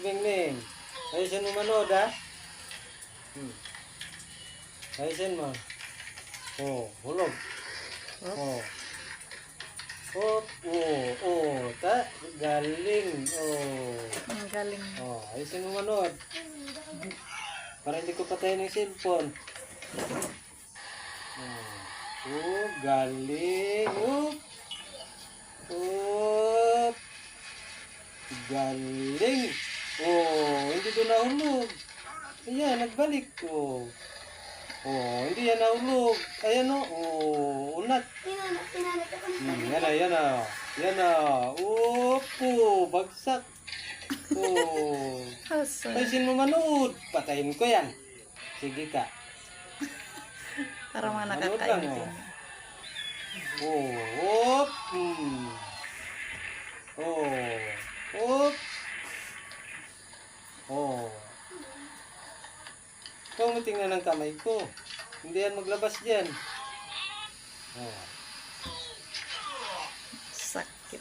Ningning. Ayusin mo manood, ha? Ayusin mo. Oh, hulog. Oh. Galing. Ang galing. Ayusin mo manood. Para hindi ko patayin yung cellphone. Galing. Galing. Hindi doon nahulog. Ayan, nagbalik. Hindi yan nahulog. Ayan unat. Yan na. Bagsak. Ayusin mo manood. Patayin ko yan. Sige ka. Para mga Manood nakakain lang, din. Ikaw mo tingnan ng kamay ko. Hindi yan maglabas dyan. Sakit.